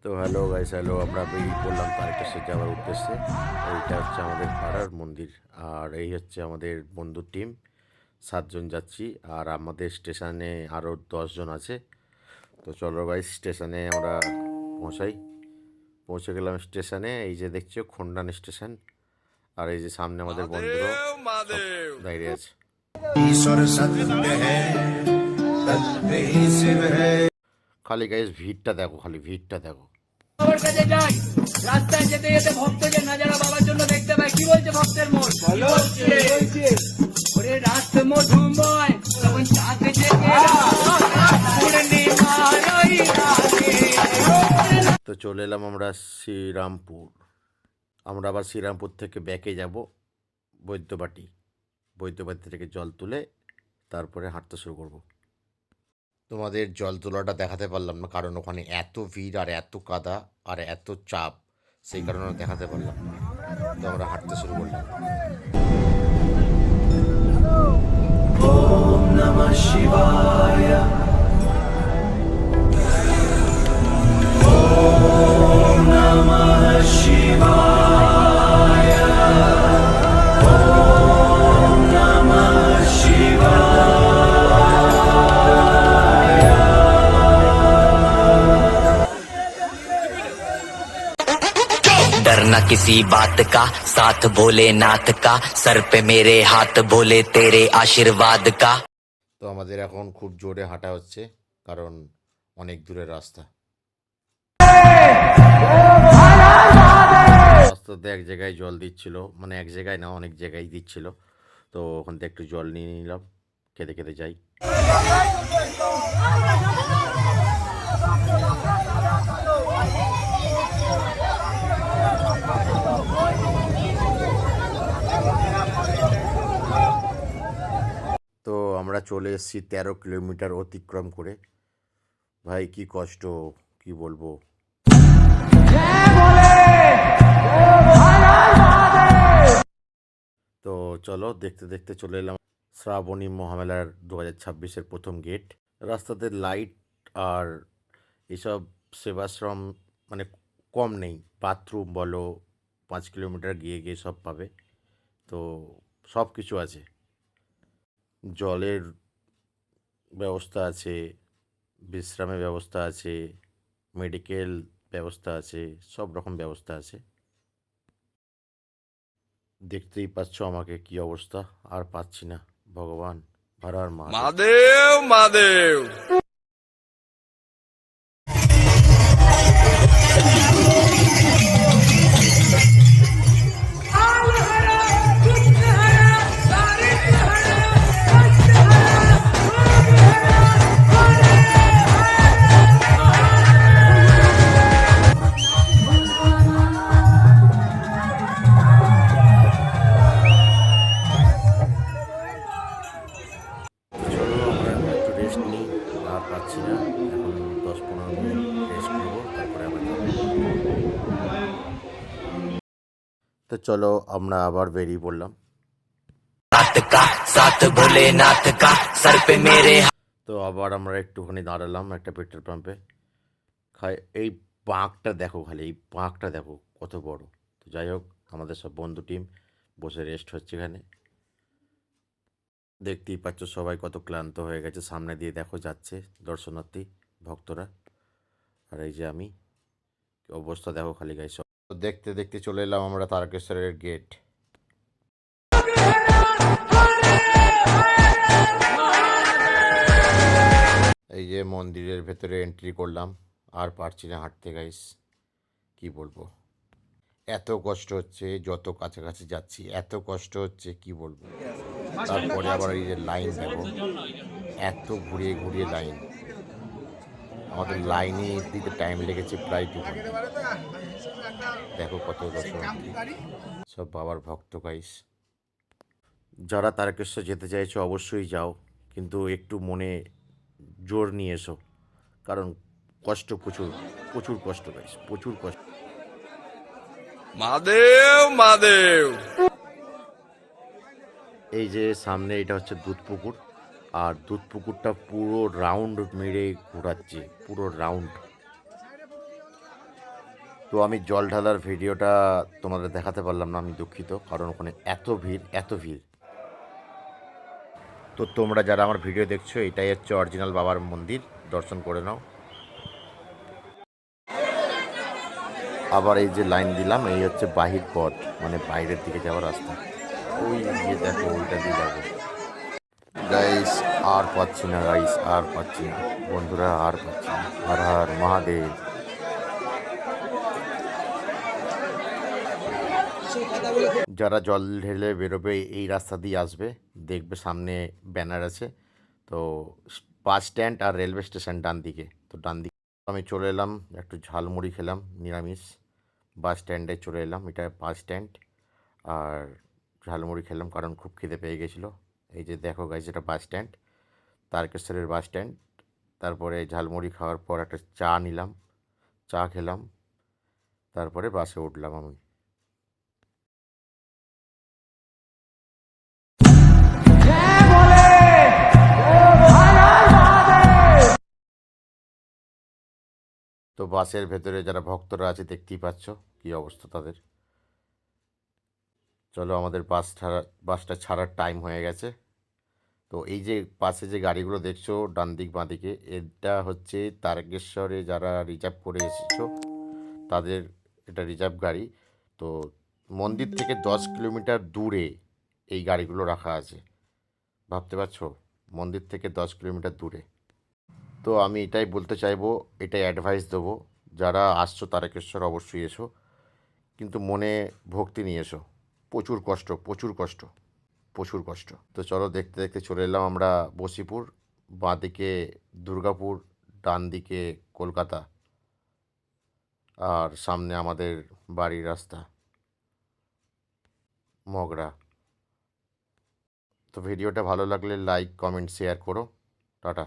তো hello guys, hello. আমরা বেরিয়ে পড়লাম তারকেশ্বর যাওয়ার উদ্দেশ্যে। এইটা হচ্ছে আমাদের পাড়ার মন্দির, আর এই হচ্ছে আমাদের বন্ধুর টিম। 7 জন যাচ্ছি, আর আমাদের স্টেশনে আরও 10 জন আছে। তো চলো গাইস, স্টেশনে আমরা পৌঁছাই। পৌঁছে গেলাম স্টেশনে। এই যে দেখছো খন্ডান স্টেশন, আর এই যে সামনে আমাদের বন্ধুরা সব দাঁড়িয়ে আছে। খালি গাইস ভিড়টা দেখো, খালি ভিড়টা দেখো। রাস্তায় যেতে যেতে ভক্তদের নাজারা বাবার জন্য দেখতে পাই। কি বলছে ভক্তের মন? ওরে রাত মধুময় তখন চাঁদ তো চলে এলাম আমরা শ্রীরামপুর। আমরা আবার শ্রীরামপুর থেকে ব্যাকে যাব বৈদ্যবাটি। বৈদ্যবাটি থেকে জল তুলে তারপরে হাঁটতে শুরু করব। তোমাদের জল তোলাটা দেখাতে পারলাম না, কারণ ওখানে এত ভিড় আর এত কাদা আর এত চাপ, সেই কারণে দেখাতে পারলাম না। তো আমরা হাঁটতে শুরু করলাম। ওম নমঃ শিবায়, ওম নমঃ শিবায়, ওম নমঃ শিবায়। डरना किसी बात का, साथ भोलेनाथ का, सर पे मेरे हाथ बोले तेरे आशीर्वाद का। তো আমাদের এখন খুব জোরে হাঁটা হচ্ছে, কারণ অনেক দূরের রাস্তা। রাস্তাতে এক জায়গায় জল দিচ্ছিল, মানে এক জায়গায় না, অনেক জায়গায় দিচ্ছিল। তো ওখান থেকে একটু জল নিয়ে নিলাম, খেতে খেতে যাই। তো আমরা চলে এসেছি 13 কিলোমিটার অতিক্রম করে। ভাই কি কষ্ট, কি বলবো। তো চলো দেখতে দেখতে চলে এলাম শ্রাবণী মহামেলার 2026-এর প্রথম গেট। রাস্তাতে লাইট আর এসব সেবাশ্রম মানে কম নেই। বাথরুম বলো, 5 কিলোমিটার গিয়ে গিয়ে সব পাবে। তো সব কিছু আছে, জলের ব্যবস্থা আছে, বিশ্রামের ব্যবস্থা আছে, মেডিকেল ব্যবস্থা আছে, সব রকম ব্যবস্থা আছে। দেখতেই পাচ্ছ আমাকে কি অবস্থা, আর পাচ্ছি না। ভগবান, হর হর মহাদেব। মহাদেব। চলো আমরা একটু রেস্ট নিই, আর পাচ্ছি না। এখন 10-15 মিনিট রেস্ট নেবো, তারপরে আবার যাবো। তো চলো আমরা আবার বেরিয়ে পড়লাম। नाथ का साथ भोलेनाथ का, सर पे मेरे তো আবার আমরা একটুখানি দাঁড়ালাম একটা পেট্রোল পাম্পে। খাই এই পাঁকটা দেখো, খালি এই পাঁকটা দেখো কত বড়। তো যাই হোক, আমাদের সব বন্ধু টিম বসে রেস্ট হচ্ছে এখানে। দেখতেই পাচ্ছ সবাই কত ক্লান্ত হয়ে গেছে। সামনে দিয়ে দেখো যাচ্ছে দর্শনার্থী ভক্তরা, আর এই যে আমি। কি অবস্থা দেখো খালি গায়ে সব। তো দেখতে দেখতে চলে এলাম আমরা তারকেশ্বরের গেট। এই যে মন্দিরের ভেতরে এন্ট্রি করলাম, আর পারছি না হাঁটতে গাইস, কি বলবো। এত কষ্ট হচ্ছে, যত কাছাকাছি যাচ্ছি এত কষ্ট হচ্ছে, কি বলবো। তারপরে আবার এই যে লাইন দেখো, এত ঘুরিয়ে ঘুরিয়ে লাইন। আমাদের লাইনে দিতে টাইম লেগেছে প্রায় 2 ঘন্টা। দেখো কত দর্শনার্থী, সব বাবার ভক্ত গাইস। যারা তারকেশ্বর যেতে চাইছো অবশ্যই যাও, কিন্তু একটু মনে জোর নিয়ে এসো, কারণ কষ্ট প্রচুর, প্রচুর কষ্ট গাইস, প্রচুর কষ্ট। মহাদেব মহাদেব। এই যে সামনে এটা হচ্ছে দুধ পুকুর, আর দুধ পুকুরটা পুরো রাউন্ড মেরে ঘোরাচ্ছে, পুরো রাউন্ড। তো আমি জল ঢালার ভিডিওটা তোমাদের দেখাতে পারলাম না, আমি দুঃখিত, কারণ ওখানে এত ভিড় এত ভিড়। তো তোমরা যারা আমার ভিডিও দেখছো, এটাই হচ্ছে অরিজিনাল বাবার মন্দির, দর্শন করে নাও। আবার এই যে লাইন দিলাম, এই হচ্ছে বাহির পথ, মানে বাইরের দিকে যাওয়ার রাস্তা। ওই যে দেখো, ওইটা দিয়ে যাবো গাইস। আর পাচ্ছি না গাইস, আর পাচ্ছি না বন্ধুরা, আর পাচ্ছি না। হর হর মহাদেব। যারা জল ঢেলে বেরোবে এই রাস্তা দিয়ে আসবে, দেখবে সামনে ব্যানার আছে। তো বাস স্ট্যান্ড আর রেলওয়ে স্টেশন ডান দিকে, তো ডান দিকে আমি চলে এলাম, একটু ঝালমুড়ি খেলাম নিরামিষ। বাস স্ট্যান্ডে চলে এলাম, এটা বাস স্ট্যান্ড। আর ঝালমুড়ি খেলাম কারণ খুব খিদে পেয়ে গেছিলো। এই যে দেখো গাইজ, এটা বাস স্ট্যান্ড, তারকেশ্বরের বাস স্ট্যান্ড। তারপরে ঝালমুড়ি খাওয়ার পর একটা চা নিলাম, চা খেলাম, তারপরে বাসে উঠলাম আমি। তো বাসের ভেতরে যারা ভক্তরা আছে দেখতেই পাচ্ছ কী অবস্থা তাদের। চলো, আমাদের বাসটা ছাড়ার টাইম হয়ে গেছে। তো এই যে পাশে যে গাড়িগুলো দেখছো ডান দিক বাঁ দিকে, এটা হচ্ছে তারকেশ্বরে যারা রিজার্ভ করে এসেছো তাদের এটা রিজার্ভ গাড়ি। তো মন্দির থেকে 10 কিলোমিটার দূরে এই গাড়িগুলো রাখা আছে, ভাবতে পারছো, মন্দির থেকে 10 কিলোমিটার দূরে। তো আমি এটাই বলতে চাইবো, এটাই অ্যাডভাইস দেবো, যারা আসছো তারকেশ্বর অবশ্যই এসো, কিন্তু মনে ভক্তি নিয়ে এসো। প্রচুর কষ্ট, প্রচুর কষ্ট, প্রচুর কষ্ট। তো চলো, দেখতে দেখতে চলে এলাম আমরা বসিপুর। বাঁ দিকে দুর্গাপুর, ডান দিকে কলকাতা, আর সামনে আমাদের বাড়ির রাস্তা মগরা। তো ভিডিওটা ভালো লাগলে লাইক কমেন্ট শেয়ার করো। টাটা।